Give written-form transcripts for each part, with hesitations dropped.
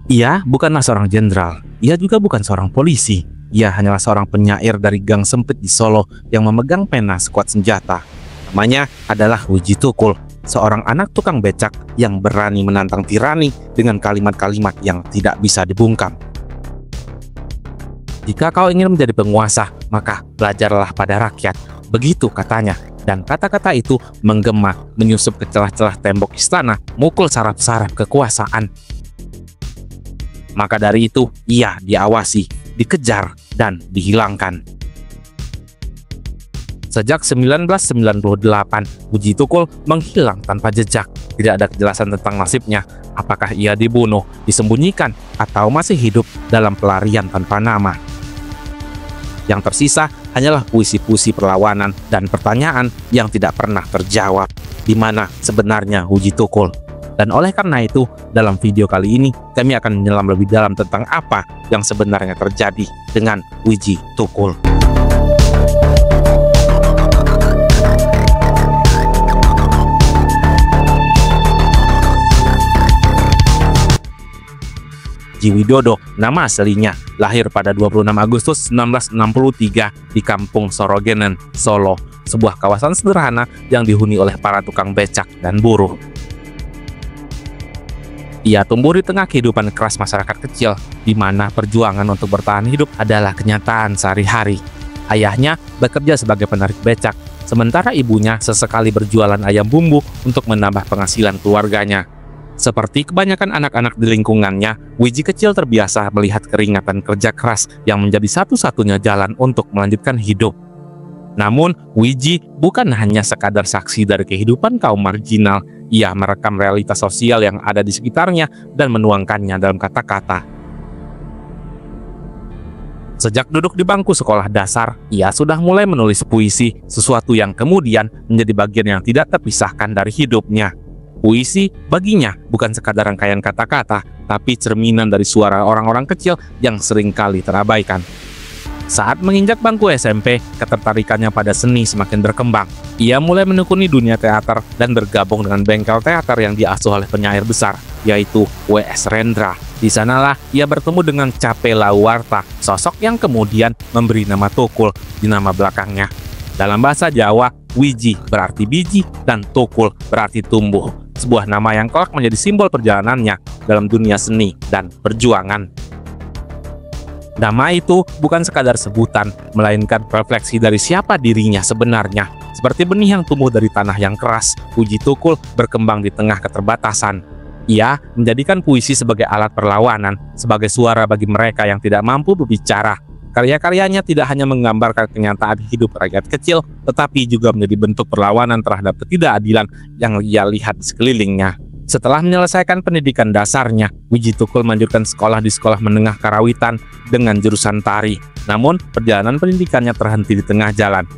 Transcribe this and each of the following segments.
Ia bukanlah seorang jenderal, ia juga bukan seorang polisi. Ia hanyalah seorang penyair dari gang sempit di Solo yang memegang pena sekuat senjata. Namanya adalah Wiji Tukul, seorang anak tukang becak yang berani menantang tirani dengan kalimat-kalimat yang tidak bisa dibungkam. Jika kau ingin menjadi penguasa, maka belajarlah pada rakyat. Begitu katanya. Dan kata-kata itu menggema menyusup ke celah-celah tembok istana, mukul saraf-saraf kekuasaan. Maka dari itu, ia diawasi, dikejar, dan dihilangkan. Sejak 1998, Wiji Tukul menghilang tanpa jejak. Tidak ada kejelasan tentang nasibnya, apakah ia dibunuh, disembunyikan, atau masih hidup dalam pelarian tanpa nama. Yang tersisa hanyalah puisi-puisi perlawanan dan pertanyaan yang tidak pernah terjawab. Di mana sebenarnya Wiji Tukul? Dan oleh karena itu, dalam video kali ini, kami akan menyelam lebih dalam tentang apa yang sebenarnya terjadi dengan Wiji Tukul. Ji Widodo, nama aslinya, lahir pada 26 Agustus 1963 di Kampung Sorogenen, Solo, sebuah kawasan sederhana yang dihuni oleh para tukang becak dan buruh. Ia tumbuh di tengah kehidupan keras masyarakat kecil, di mana perjuangan untuk bertahan hidup adalah kenyataan sehari-hari. Ayahnya bekerja sebagai penarik becak, sementara ibunya sesekali berjualan ayam bumbu untuk menambah penghasilan keluarganya. Seperti kebanyakan anak-anak di lingkungannya, Wiji kecil terbiasa melihat keringatan kerja keras yang menjadi satu-satunya jalan untuk melanjutkan hidup. Namun, Wiji bukan hanya sekadar saksi dari kehidupan kaum marginal, ia merekam realitas sosial yang ada di sekitarnya dan menuangkannya dalam kata-kata. Sejak duduk di bangku sekolah dasar, ia sudah mulai menulis puisi, sesuatu yang kemudian menjadi bagian yang tidak terpisahkan dari hidupnya. Puisi baginya bukan sekadar rangkaian kata-kata, tapi cerminan dari suara orang-orang kecil yang seringkali terabaikan. Saat menginjak bangku SMP, ketertarikannya pada seni semakin berkembang. Ia mulai menekuni dunia teater dan bergabung dengan bengkel teater yang diasuh oleh penyair besar, yaitu W.S. Rendra. Di sanalah ia bertemu dengan Cape Lauwarta, sosok yang kemudian memberi nama Tukul di nama belakangnya. Dalam bahasa Jawa, Wiji berarti biji dan Tukul berarti tumbuh. Sebuah nama yang kelak menjadi simbol perjalanannya dalam dunia seni dan perjuangan. Nama itu bukan sekadar sebutan, melainkan refleksi dari siapa dirinya sebenarnya. Seperti benih yang tumbuh dari tanah yang keras, Wiji Tukul berkembang di tengah keterbatasan. Ia menjadikan puisi sebagai alat perlawanan, sebagai suara bagi mereka yang tidak mampu berbicara. Karya-karyanya tidak hanya menggambarkan kenyataan hidup rakyat kecil, tetapi juga menjadi bentuk perlawanan terhadap ketidakadilan yang ia lihat di sekelilingnya. Setelah menyelesaikan pendidikan dasarnya, Wiji Tukul melanjutkan sekolah di sekolah menengah Karawitan dengan jurusan tari. Namun, perjalanan pendidikannya terhenti di tengah jalan.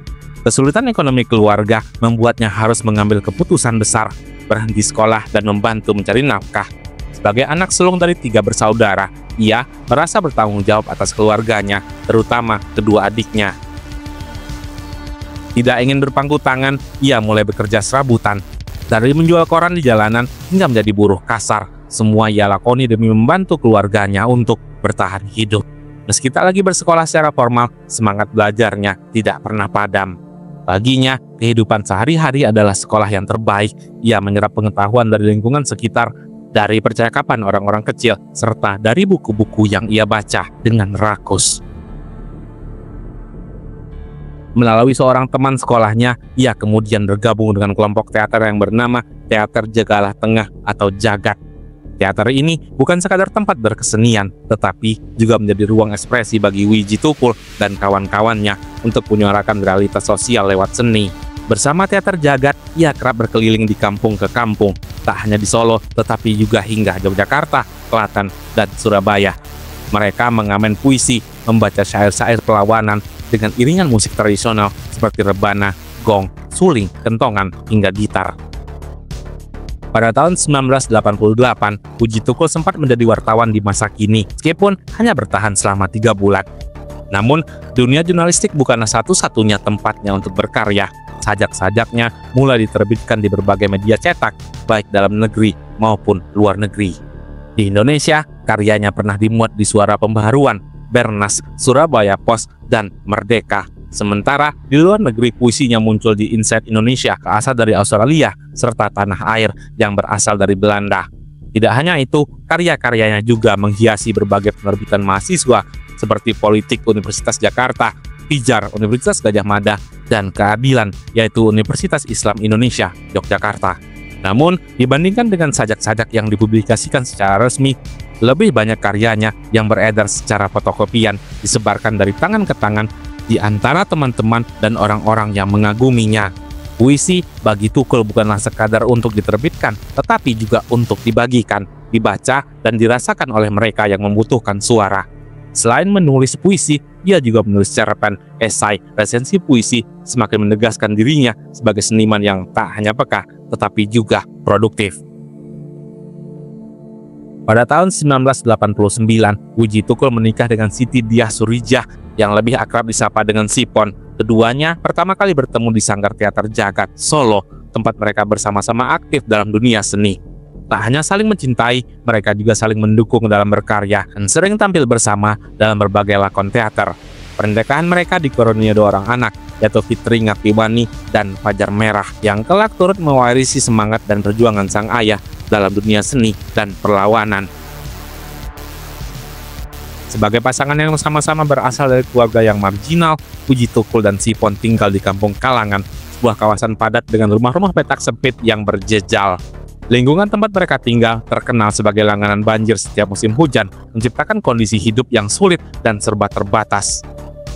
Kesulitan ekonomi keluarga membuatnya harus mengambil keputusan besar, berhenti sekolah dan membantu mencari nafkah. Sebagai anak sulung dari 3 bersaudara, ia merasa bertanggung jawab atas keluarganya, terutama kedua adiknya. Tidak ingin berpangku tangan, ia mulai bekerja serabutan. Dari menjual koran di jalanan hingga menjadi buruh kasar, semua ia lakoni demi membantu keluarganya untuk bertahan hidup. Meski tak lagi bersekolah secara formal, semangat belajarnya tidak pernah padam. Baginya, kehidupan sehari-hari adalah sekolah yang terbaik. Ia menyerap pengetahuan dari lingkungan sekitar, dari percakapan orang-orang kecil, serta dari buku-buku yang ia baca dengan rakus. Melalui seorang teman sekolahnya, ia kemudian bergabung dengan kelompok teater yang bernama Teater Jagalah Tengah atau Jagat. Teater ini bukan sekadar tempat berkesenian, tetapi juga menjadi ruang ekspresi bagi Wiji Tukul dan kawan-kawannya untuk menyuarakan realitas sosial lewat seni. Bersama Teater Jagat, ia kerap berkeliling di kampung ke kampung, tak hanya di Solo, tetapi juga hingga Yogyakarta, Klaten, dan Surabaya. Mereka mengamen puisi, membaca syair-syair perlawanan dengan iringan musik tradisional seperti rebana, gong, suling, kentongan, hingga gitar. Pada tahun 1988, Wiji Tukul sempat menjadi wartawan di masa kini, meskipun hanya bertahan selama 3 bulan. Namun, dunia jurnalistik bukanlah satu-satunya tempatnya untuk berkarya. Sajak-sajaknya mulai diterbitkan di berbagai media cetak, baik dalam negeri maupun luar negeri. Di Indonesia, Karyanya pernah dimuat di Suara Pembaharuan, Bernas, Surabaya Post, dan Merdeka. Sementara di luar negeri puisinya muncul di Inside Indonesia, keasal dari Australia, serta Tanah Air yang berasal dari Belanda. Tidak hanya itu, karya-karyanya juga menghiasi berbagai penerbitan mahasiswa seperti Politik Universitas Jakarta, Pijar Universitas Gadjah Mada, dan Keadilan yaitu Universitas Islam Indonesia Yogyakarta. Namun, dibandingkan dengan sajak-sajak yang dipublikasikan secara resmi, lebih banyak karyanya yang beredar secara fotokopian disebarkan dari tangan ke tangan di antara teman-teman dan orang-orang yang mengaguminya. Puisi bagi Tukul bukanlah sekadar untuk diterbitkan, tetapi juga untuk dibagikan, dibaca, dan dirasakan oleh mereka yang membutuhkan suara. Selain menulis puisi, dia juga menulis cerpen, esai, resensi puisi, semakin menegaskan dirinya sebagai seniman yang tak hanya peka, tetapi juga produktif. Pada tahun 1989, Puji Tukul menikah dengan Siti Diah Surijah yang lebih akrab disapa dengan Sipon. Keduanya pertama kali bertemu di Sanggar Teater Jagat, Solo, tempat mereka bersama-sama aktif dalam dunia seni. Tak hanya saling mencintai, mereka juga saling mendukung dalam berkarya dan sering tampil bersama dalam berbagai lakon teater. Pernikahan mereka dikaruniai 2 orang anak, yaitu Fitri Ngaktiwani dan Fajar Merah, yang kelak turut mewarisi semangat dan perjuangan sang ayah dalam dunia seni dan perlawanan. Sebagai pasangan yang sama-sama berasal dari keluarga yang marginal, Puji Tukul dan Sipon tinggal di Kampung Kalangan, sebuah kawasan padat dengan rumah-rumah petak sempit yang berjejal. Lingkungan tempat mereka tinggal terkenal sebagai langganan banjir setiap musim hujan, menciptakan kondisi hidup yang sulit dan serba terbatas.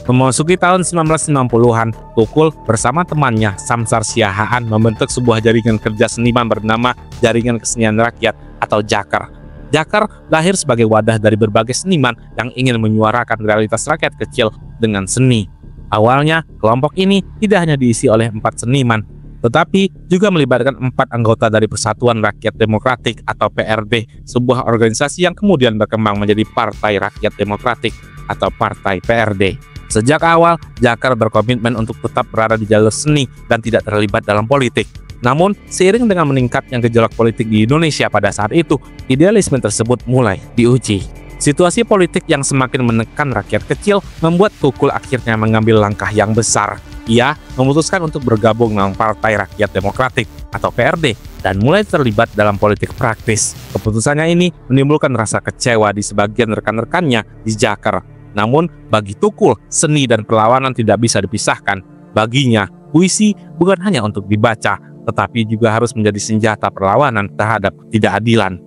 Memasuki tahun 1990-an, Tukul bersama temannya Samsar Siahaan membentuk sebuah jaringan kerja seniman bernama Jaringan Kesenian Rakyat atau JAKER. JAKER lahir sebagai wadah dari berbagai seniman yang ingin menyuarakan realitas rakyat kecil dengan seni. Awalnya, kelompok ini tidak hanya diisi oleh 4 seniman, tetapi juga melibatkan 4 anggota dari Persatuan Rakyat Demokratik atau PRD, sebuah organisasi yang kemudian berkembang menjadi Partai Rakyat Demokratik atau Partai PRD. Sejak awal, JAKER berkomitmen untuk tetap berada di jalur seni dan tidak terlibat dalam politik. Namun, seiring dengan meningkatnya gejolak politik di Indonesia pada saat itu, idealisme tersebut mulai diuji. Situasi politik yang semakin menekan rakyat kecil membuat Tukul akhirnya mengambil langkah yang besar. Ia memutuskan untuk bergabung dengan Partai Rakyat Demokratik atau PRD dan mulai terlibat dalam politik praktis. Keputusannya ini menimbulkan rasa kecewa di sebagian rekan-rekannya di JAKER. Namun, bagi Tukul, seni dan perlawanan tidak bisa dipisahkan. Baginya, puisi bukan hanya untuk dibaca, tetapi juga harus menjadi senjata perlawanan terhadap ketidakadilan.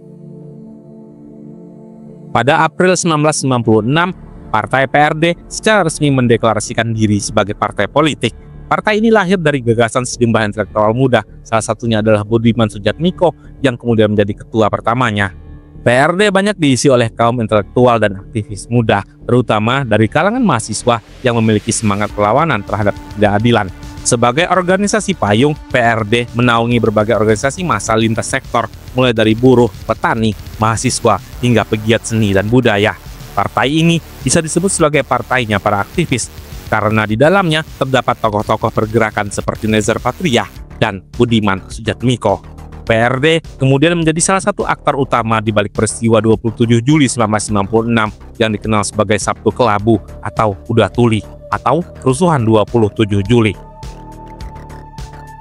Pada April 1996, Partai PRD secara resmi mendeklarasikan diri sebagai partai politik. Partai ini lahir dari gagasan sejumlah intelektual muda, salah satunya adalah Budiman Sujatmiko yang kemudian menjadi ketua pertamanya. PRD banyak diisi oleh kaum intelektual dan aktivis muda, terutama dari kalangan mahasiswa yang memiliki semangat perlawanan terhadap ketidakadilan. Sebagai organisasi payung, PRD menaungi berbagai organisasi massa lintas sektor, mulai dari buruh, petani, mahasiswa, hingga pegiat seni dan budaya. Partai ini bisa disebut sebagai partainya para aktivis, karena di dalamnya terdapat tokoh-tokoh pergerakan seperti Nezer Patria dan Budiman Sujatmiko. PRD kemudian menjadi salah satu aktor utama di balik peristiwa 27 Juli 1996 yang dikenal sebagai Sabtu Kelabu atau Kuda Tuli atau kerusuhan 27 Juli.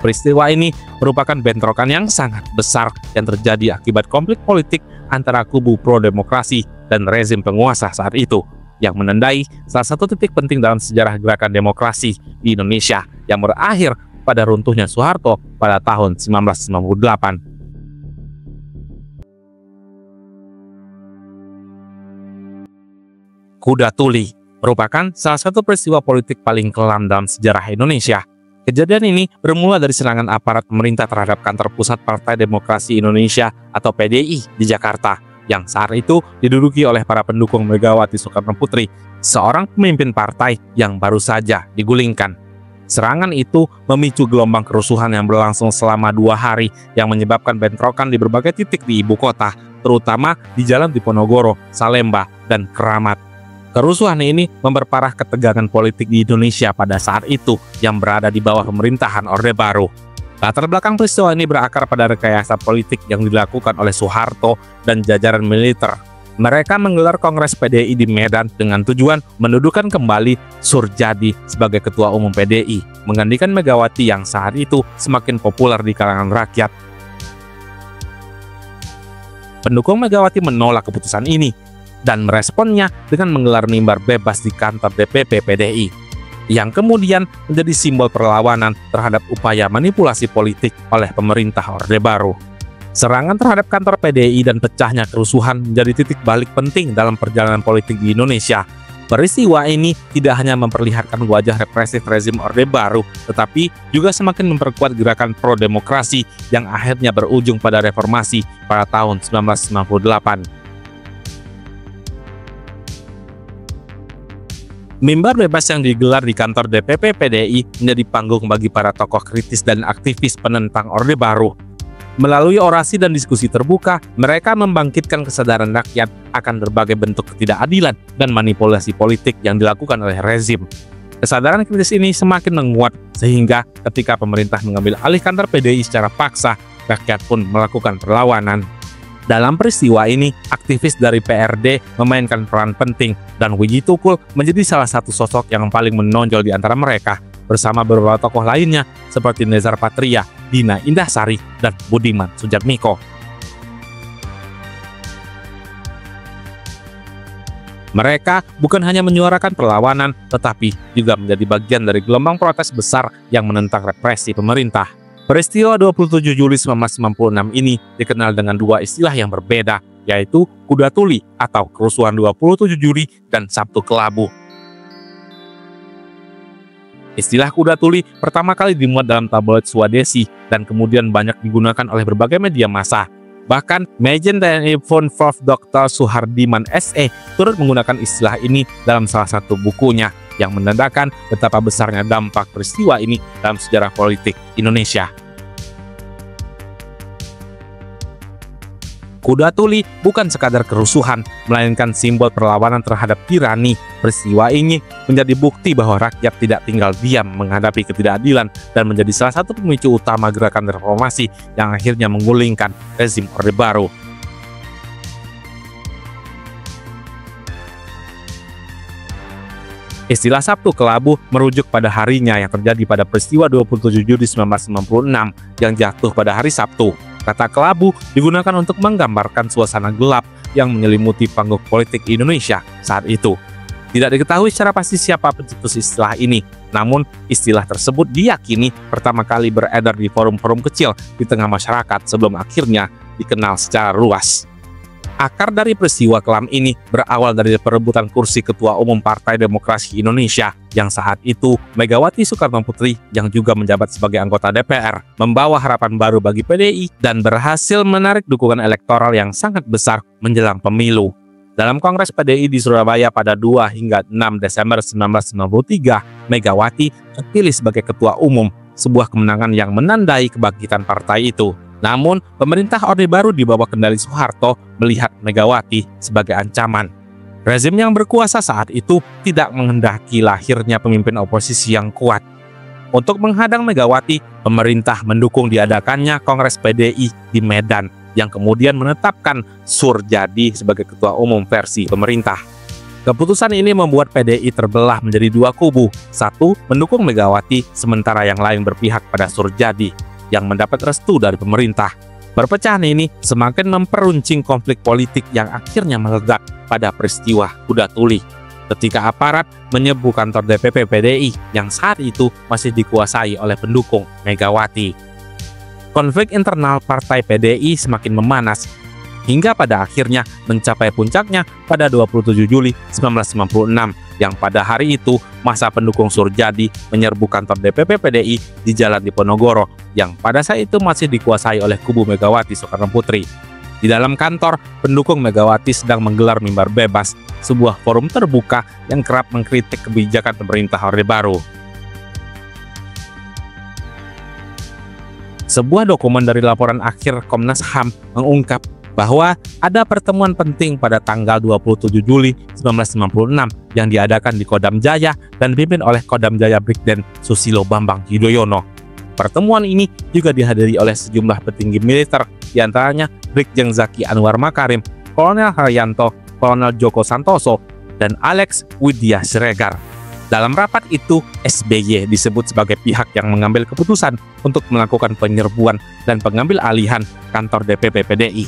Peristiwa ini merupakan bentrokan yang sangat besar yang terjadi akibat konflik politik antara kubu pro-demokrasi dan rezim penguasa saat itu, yang menandai salah satu titik penting dalam sejarah gerakan demokrasi di Indonesia yang berakhir pada runtuhnya Soeharto pada tahun 1998. Kuda Tuli merupakan salah satu peristiwa politik paling kelam dalam sejarah Indonesia. Kejadian ini bermula dari serangan aparat pemerintah terhadap kantor pusat Partai Demokrasi Indonesia atau PDI di Jakarta, yang saat itu diduduki oleh para pendukung Megawati Soekarno Putri, seorang pemimpin partai yang baru saja digulingkan. Serangan itu memicu gelombang kerusuhan yang berlangsung selama 2 hari yang menyebabkan bentrokan di berbagai titik di ibu kota, terutama di Jalan Diponegoro, Salemba, dan Keramat. Kerusuhan ini memperparah ketegangan politik di Indonesia pada saat itu yang berada di bawah pemerintahan Orde Baru. Latar belakang peristiwa ini berakar pada rekayasa politik yang dilakukan oleh Soeharto dan jajaran militer. Mereka menggelar Kongres PDI di Medan dengan tujuan mendudukan kembali Surjadi sebagai Ketua Umum PDI, menggantikan Megawati yang saat itu semakin populer di kalangan rakyat. Pendukung Megawati menolak keputusan ini dan meresponnya dengan menggelar mimbar bebas di kantor DPP PDI, yang kemudian menjadi simbol perlawanan terhadap upaya manipulasi politik oleh pemerintah Orde Baru. Serangan terhadap kantor PDI dan pecahnya kerusuhan menjadi titik balik penting dalam perjalanan politik di Indonesia. Peristiwa ini tidak hanya memperlihatkan wajah represif rezim Orde Baru, tetapi juga semakin memperkuat gerakan pro-demokrasi yang akhirnya berujung pada reformasi pada tahun 1998. Mimbar bebas yang digelar di kantor DPP PDI menjadi panggung bagi para tokoh kritis dan aktivis penentang Orde Baru. Melalui orasi dan diskusi terbuka, mereka membangkitkan kesadaran rakyat akan berbagai bentuk ketidakadilan dan manipulasi politik yang dilakukan oleh rezim. Kesadaran kritis ini semakin menguat sehingga ketika pemerintah mengambil alih kantor PDI secara paksa, rakyat pun melakukan perlawanan. Dalam peristiwa ini, aktivis dari PRD memainkan peran penting dan Wiji Tukul menjadi salah satu sosok yang paling menonjol di antara mereka, bersama beberapa tokoh lainnya seperti Nezar Patria, Dina Indahsari, dan Budiman Sujatmiko. Mereka bukan hanya menyuarakan perlawanan, tetapi juga menjadi bagian dari gelombang protes besar yang menentang represi pemerintah. Peristiwa 27 Juli 1996 ini dikenal dengan dua istilah yang berbeda, yaitu Kuda Tuli atau kerusuhan 27 Juli dan Sabtu Kelabu. Istilah Kuda Tuli pertama kali dimuat dalam tabloid Swadesi dan kemudian banyak digunakan oleh berbagai media massa. Bahkan, Majen TNI von Prof. Dr. Suhardiman SE turut menggunakan istilah ini dalam salah satu bukunya yang menandakan betapa besarnya dampak peristiwa ini dalam sejarah politik Indonesia. Kuda Tuli bukan sekadar kerusuhan, melainkan simbol perlawanan terhadap tirani. Peristiwa ini menjadi bukti bahwa rakyat tidak tinggal diam menghadapi ketidakadilan dan menjadi salah satu pemicu utama gerakan reformasi yang akhirnya menggulingkan rezim Orde Baru. Istilah Sabtu Kelabu merujuk pada harinya yang terjadi pada peristiwa 27 Juli 1996 yang jatuh pada hari Sabtu. Kata kelabu digunakan untuk menggambarkan suasana gelap yang menyelimuti panggung politik Indonesia saat itu. Tidak diketahui secara pasti siapa pencetus istilah ini, namun istilah tersebut diyakini pertama kali beredar di forum-forum kecil di tengah masyarakat sebelum akhirnya dikenal secara luas. Akar dari peristiwa kelam ini berawal dari perebutan kursi Ketua Umum Partai Demokrasi Indonesia yang saat itu Megawati Soekarnoputri yang juga menjabat sebagai anggota DPR membawa harapan baru bagi PDI dan berhasil menarik dukungan elektoral yang sangat besar menjelang pemilu. Dalam Kongres PDI di Surabaya pada 2 hingga 6 Desember 1993, Megawati terpilih sebagai Ketua Umum, sebuah kemenangan yang menandai kebangkitan partai itu. Namun, pemerintah Orde Baru di bawah kendali Soeharto melihat Megawati sebagai ancaman. Rezim yang berkuasa saat itu tidak menghendaki lahirnya pemimpin oposisi yang kuat. Untuk menghadang Megawati, pemerintah mendukung diadakannya Kongres PDI di Medan, yang kemudian menetapkan Surjadi sebagai Ketua Umum versi pemerintah. Keputusan ini membuat PDI terbelah menjadi dua kubu. Satu mendukung Megawati, sementara yang lain berpihak pada Surjadi yang mendapat restu dari pemerintah. Perpecahan ini semakin memperuncing konflik politik yang akhirnya meledak pada peristiwa Kuda Tuli, ketika aparat menyerbu kantor DPP PDI yang saat itu masih dikuasai oleh pendukung Megawati. Konflik internal partai PDI semakin memanas, hingga pada akhirnya mencapai puncaknya pada 27 Juli 1996, yang pada hari itu masa pendukung Surjadi menyerbu kantor DPP PDI di Jalan Diponegoro yang pada saat itu masih dikuasai oleh kubu Megawati Soekarnoputri. Di dalam kantor, pendukung Megawati sedang menggelar mimbar bebas, sebuah forum terbuka yang kerap mengkritik kebijakan pemerintah Orde Baru. Sebuah dokumen dari laporan akhir Komnas HAM mengungkap bahwa ada pertemuan penting pada tanggal 27 Juli 1996 yang diadakan di Kodam Jaya dan dipimpin oleh Kodam Jaya Brigjen Susilo Bambang Yudhoyono. Pertemuan ini juga dihadiri oleh sejumlah petinggi militer, diantaranya Brigjen Zaki Anwar Makarim, Kolonel Haryanto, Kolonel Joko Santoso, dan Alex Widya Siregar. Dalam rapat itu, SBY disebut sebagai pihak yang mengambil keputusan untuk melakukan penyerbuan dan pengambil alihan kantor DPP PDI.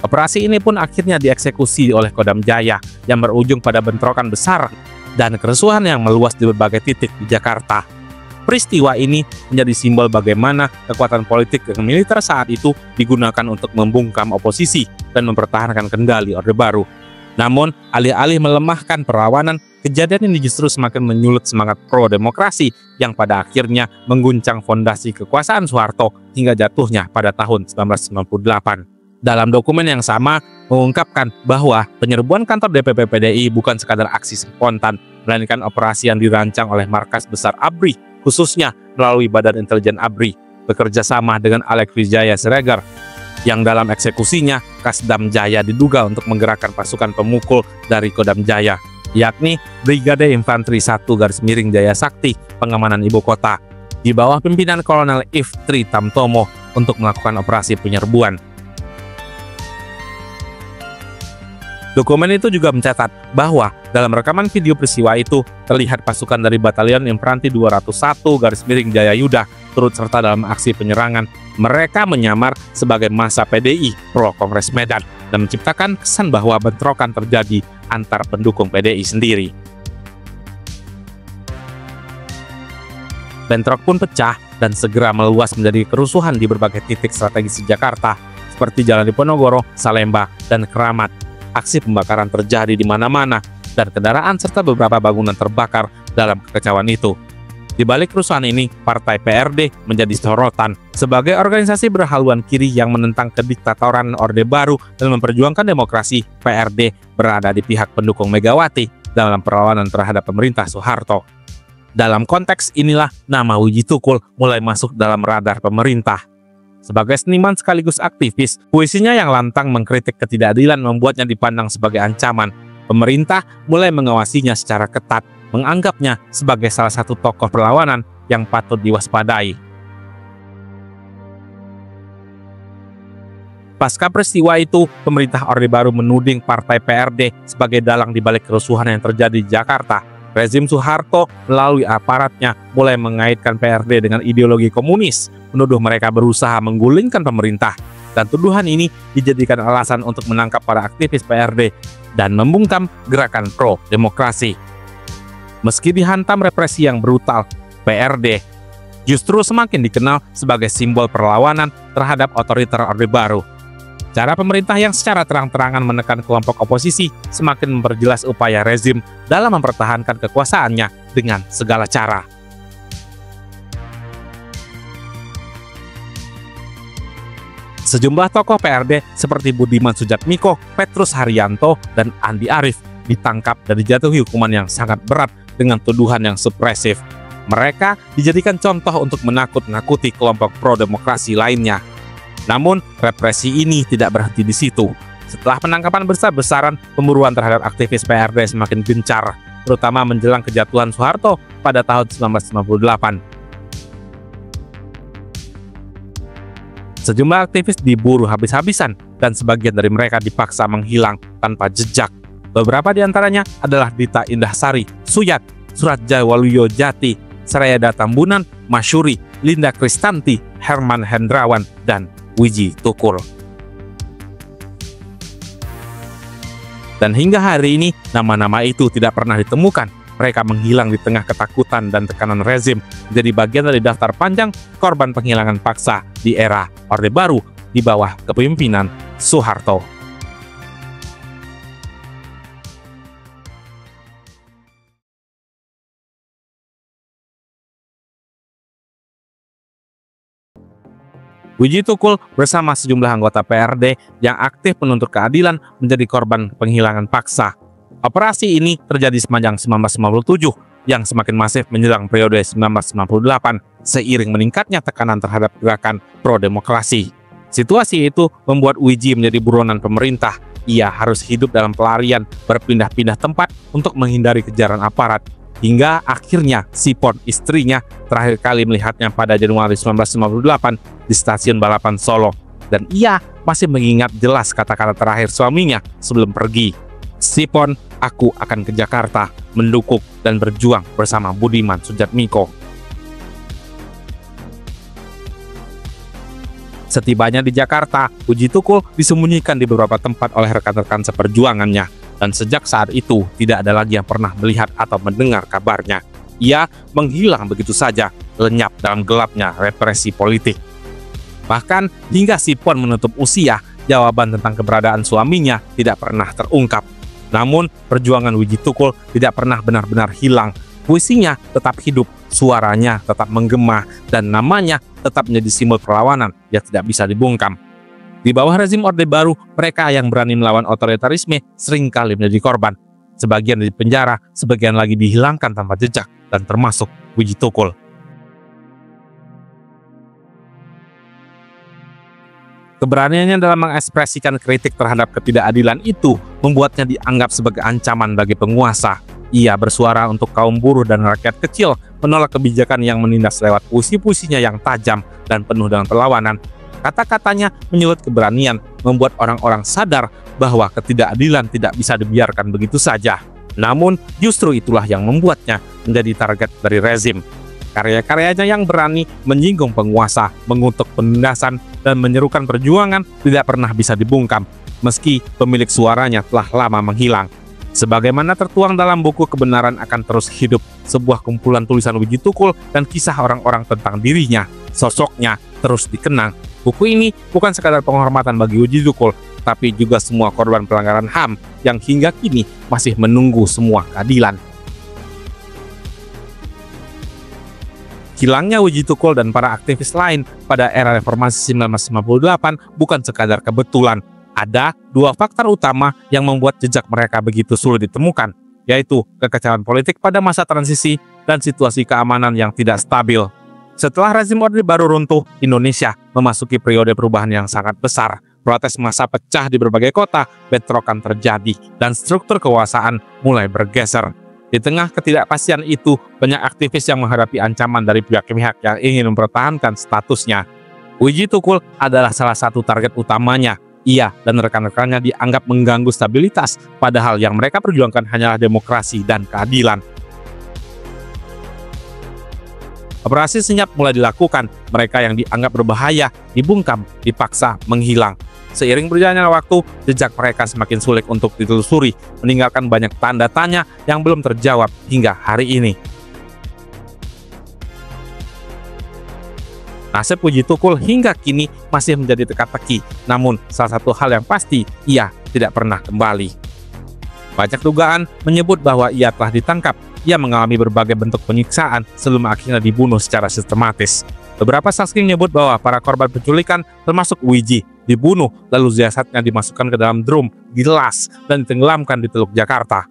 Operasi ini pun akhirnya dieksekusi oleh Kodam Jaya yang berujung pada bentrokan besar dan kerusuhan yang meluas di berbagai titik di Jakarta. Peristiwa ini menjadi simbol bagaimana kekuatan politik dan militer saat itu digunakan untuk membungkam oposisi dan mempertahankan kendali Orde Baru. Namun, alih-alih melemahkan perlawanan, kejadian ini justru semakin menyulut semangat pro-demokrasi yang pada akhirnya mengguncang fondasi kekuasaan Soeharto hingga jatuhnya pada tahun 1998. Dalam dokumen yang sama, mengungkapkan bahwa penyerbuan kantor DPP PDI bukan sekadar aksi spontan, melainkan operasi yang dirancang oleh Markas Besar ABRI, khususnya melalui Badan Intelijen ABRI, bekerja sama dengan Alex Widya Siregar, yang dalam eksekusinya Kasdam Jaya diduga untuk menggerakkan pasukan pemukul dari Kodam Jaya, yakni Brigade Infanteri 1 Garis Miring Jaya Sakti Pengamanan Ibu Kota, di bawah pimpinan Kolonel Iftri Tamtomo untuk melakukan operasi penyerbuan. Dokumen itu juga mencatat bahwa dalam rekaman video peristiwa itu terlihat pasukan dari Batalion Infanteri 201 Garis Miring Jaya Yuda turut serta dalam aksi penyerangan. Mereka menyamar sebagai massa PDI pro Kongres Medan dan menciptakan kesan bahwa bentrokan terjadi antar pendukung PDI sendiri. Bentrok pun pecah dan segera meluas menjadi kerusuhan di berbagai titik strategis di Jakarta, seperti Jalan Diponegoro, Salemba, dan Keramat. Aksi pembakaran terjadi di mana-mana, dan kendaraan serta beberapa bangunan terbakar dalam kekacauan itu. Di balik kerusuhan ini, Partai PRD menjadi sorotan sebagai organisasi berhaluan kiri yang menentang kediktatoran Orde Baru dan memperjuangkan demokrasi. PRD berada di pihak pendukung Megawati dalam perlawanan terhadap pemerintah Soeharto. Dalam konteks inilah nama Widji Tukul mulai masuk dalam radar pemerintah. Sebagai seniman sekaligus aktivis, puisinya yang lantang mengkritik ketidakadilan membuatnya dipandang sebagai ancaman. Pemerintah mulai mengawasinya secara ketat, menganggapnya sebagai salah satu tokoh perlawanan yang patut diwaspadai. Pasca peristiwa itu, pemerintah Orde Baru menuding Partai PRD sebagai dalang di balik kerusuhan yang terjadi di Jakarta. Rezim Soeharto melalui aparatnya mulai mengaitkan PRD dengan ideologi komunis, menuduh mereka berusaha menggulingkan pemerintah, dan tuduhan ini dijadikan alasan untuk menangkap para aktivis PRD dan membungkam gerakan pro-demokrasi. Meski dihantam represi yang brutal, PRD justru semakin dikenal sebagai simbol perlawanan terhadap otoriter Orde Baru. Cara pemerintah yang secara terang-terangan menekan kelompok oposisi semakin memperjelas upaya rezim dalam mempertahankan kekuasaannya dengan segala cara. Sejumlah tokoh PRD seperti Budiman Sujatmiko, Petrus Haryanto, dan Andi Arief ditangkap dan dijatuhi hukuman yang sangat berat dengan tuduhan yang supresif. Mereka dijadikan contoh untuk menakut-nakuti kelompok pro-demokrasi lainnya. Namun, represi ini tidak berhenti di situ. Setelah penangkapan besar-besaran, pemburuan terhadap aktivis PRD semakin gencar, terutama menjelang kejatuhan Soeharto pada tahun 1998. Sejumlah aktivis diburu habis-habisan, dan sebagian dari mereka dipaksa menghilang tanpa jejak. Beberapa di antaranya adalah Dita Indahsari, Suyat, Suratja Waluyo Jati, Sarayada Tambunan, Masyuri, Linda Kristanti, Herman Hendrawan, dan Widji Tukul. Dan hingga hari ini, nama-nama itu tidak pernah ditemukan. Mereka menghilang di tengah ketakutan dan tekanan rezim, menjadi bagian dari daftar panjang korban penghilangan paksa di era Orde Baru di bawah kepemimpinan Soeharto. Widji Tukul bersama sejumlah anggota PRD yang aktif menuntut keadilan menjadi korban penghilangan paksa. Operasi ini terjadi sepanjang 1997 yang semakin masif menjelang periode 1998 seiring meningkatnya tekanan terhadap gerakan pro-demokrasi. Situasi itu membuat Widji menjadi buronan pemerintah. Ia harus hidup dalam pelarian, berpindah-pindah tempat untuk menghindari kejaran aparat. Hingga akhirnya Sipon, istrinya, terakhir kali melihatnya pada Januari 1998 di stasiun balapan Solo. Dan ia masih mengingat jelas kata-kata terakhir suaminya sebelum pergi. Sipon, aku akan ke Jakarta, mendukung dan berjuang bersama Budiman Sujatmiko. Setibanya di Jakarta, Wijitukul disembunyikan di beberapa tempat oleh rekan-rekan seperjuangannya, dan sejak saat itu tidak ada lagi yang pernah melihat atau mendengar kabarnya. Ia menghilang begitu saja, lenyap dalam gelapnya represi politik. Bahkan hingga Sipon menutup usia, jawaban tentang keberadaan suaminya tidak pernah terungkap. Namun, perjuangan Wijitukul tidak pernah benar-benar hilang. Puisinya tetap hidup, suaranya tetap menggema, dan namanya tetap menjadi simbol perlawanan yang tidak bisa dibungkam. Di bawah rezim Orde Baru, mereka yang berani melawan otoritarisme seringkali menjadi korban. Sebagian di penjara, sebagian lagi dihilangkan tanpa jejak, dan termasuk Wijitukul. Keberaniannya dalam mengekspresikan kritik terhadap ketidakadilan itu membuatnya dianggap sebagai ancaman bagi penguasa. Ia bersuara untuk kaum buruh dan rakyat kecil, menolak kebijakan yang menindas lewat puisi-puisinya yang tajam dan penuh dengan perlawanan. Kata-katanya menyulut keberanian, membuat orang-orang sadar bahwa ketidakadilan tidak bisa dibiarkan begitu saja. Namun, justru itulah yang membuatnya menjadi target dari rezim. Karya-karyanya yang berani menyinggung penguasa, mengutuk penindasan, dan menyerukan perjuangan tidak pernah bisa dibungkam, meski pemilik suaranya telah lama menghilang. Sebagaimana tertuang dalam buku Kebenaran Akan Terus Hidup, sebuah kumpulan tulisan Wijitukul dan kisah orang-orang tentang dirinya, sosoknya terus dikenang. Buku ini bukan sekadar penghormatan bagi Wijitukul, tapi juga semua korban pelanggaran HAM yang hingga kini masih menunggu semua keadilan. Hilangnya Wijitukul dan para aktivis lain pada era reformasi 1958 bukan sekadar kebetulan. Ada dua faktor utama yang membuat jejak mereka begitu sulit ditemukan, yaitu kekacauan politik pada masa transisi dan situasi keamanan yang tidak stabil. Setelah rezim Orde Baru runtuh, Indonesia memasuki periode perubahan yang sangat besar. Protes massa pecah di berbagai kota, bentrokan terjadi, dan struktur kekuasaan mulai bergeser. Di tengah ketidakpastian itu, banyak aktivis yang menghadapi ancaman dari pihak-pihak yang ingin mempertahankan statusnya. Wijitukul adalah salah satu target utamanya. Ia dan rekan-rekannya dianggap mengganggu stabilitas, padahal yang mereka perjuangkan hanyalah demokrasi dan keadilan. Operasi senyap mulai dilakukan, mereka yang dianggap berbahaya dibungkam, dipaksa menghilang. Seiring berjalannya waktu, jejak mereka semakin sulit untuk ditelusuri, meninggalkan banyak tanda tanya yang belum terjawab hingga hari ini. Nasib Wijitukul hingga kini masih menjadi teka-teki, namun salah satu hal yang pasti, ia tidak pernah kembali. Banyak dugaan menyebut bahwa ia telah ditangkap, ia mengalami berbagai bentuk penyiksaan sebelum akhirnya dibunuh secara sistematis. Beberapa saksi menyebut bahwa para korban penculikan, termasuk Wiji, dibunuh lalu jasadnya dimasukkan ke dalam drum, gelas, dan ditenggelamkan di Teluk Jakarta.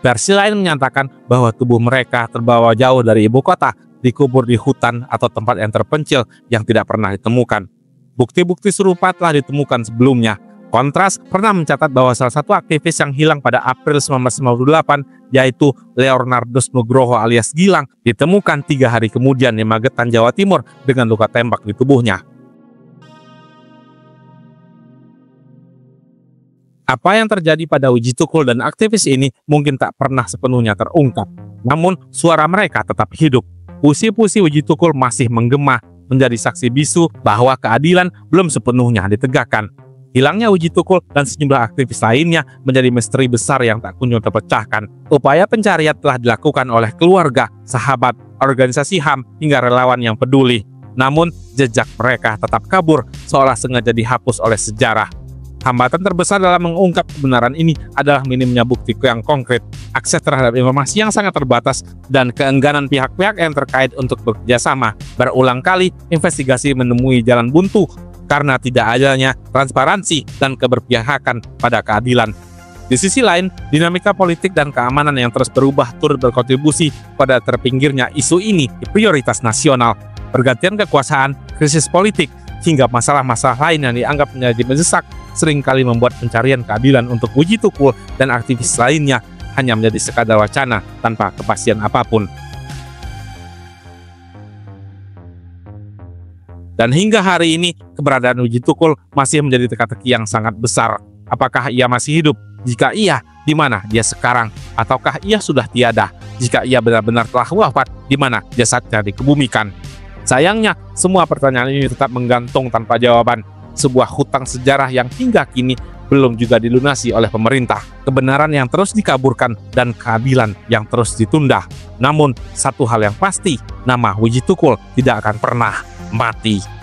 Versi lain menyatakan bahwa tubuh mereka terbawa jauh dari ibu kota, dikubur di hutan atau tempat yang terpencil yang tidak pernah ditemukan. Bukti-bukti serupa telah ditemukan sebelumnya. Kontras pernah mencatat bahwa salah satu aktivis yang hilang pada April 1958, yaitu Leonardus Nugroho alias Gilang, ditemukan 3 hari kemudian di Magetan, Jawa Timur dengan luka tembak di tubuhnya. Apa yang terjadi pada Wijitukul dan aktivis ini mungkin tak pernah sepenuhnya terungkap. Namun, suara mereka tetap hidup. Puisi-puisi Wijitukul masih menggema, menjadi saksi bisu bahwa keadilan belum sepenuhnya ditegakkan. Hilangnya Wijitukul dan sejumlah aktivis lainnya menjadi misteri besar yang tak kunjung terpecahkan. Upaya pencarian telah dilakukan oleh keluarga, sahabat, organisasi HAM, hingga relawan yang peduli. Namun, jejak mereka tetap kabur, seolah sengaja dihapus oleh sejarah. Hambatan terbesar dalam mengungkap kebenaran ini adalah minimnya bukti yang konkret, akses terhadap informasi yang sangat terbatas, dan keengganan pihak-pihak yang terkait untuk bekerjasama. Berulang kali, investigasi menemui jalan buntu karena tidak adanya transparansi dan keberpihakan pada keadilan. Di sisi lain, dinamika politik dan keamanan yang terus berubah turut berkontribusi pada terpinggirnya isu ini di prioritas nasional. Pergantian kekuasaan, krisis politik, hingga masalah-masalah lain yang dianggap menjadi mendesak seringkali membuat pencarian keadilan untuk Wijitukul dan aktivis lainnya hanya menjadi sekadar wacana tanpa kepastian apapun. Dan hingga hari ini, keberadaan Wijitukul masih menjadi teka-teki yang sangat besar. Apakah ia masih hidup? Jika iya, di mana dia sekarang? Ataukah ia sudah tiada? Jika ia benar-benar telah wafat, di mana jasadnya dikebumikan? Sayangnya, semua pertanyaan ini tetap menggantung tanpa jawaban. Sebuah hutang sejarah yang hingga kini belum juga dilunasi oleh pemerintah. Kebenaran yang terus dikaburkan dan keadilan yang terus ditunda. Namun, satu hal yang pasti, nama Wijitukul tidak akan pernah mati.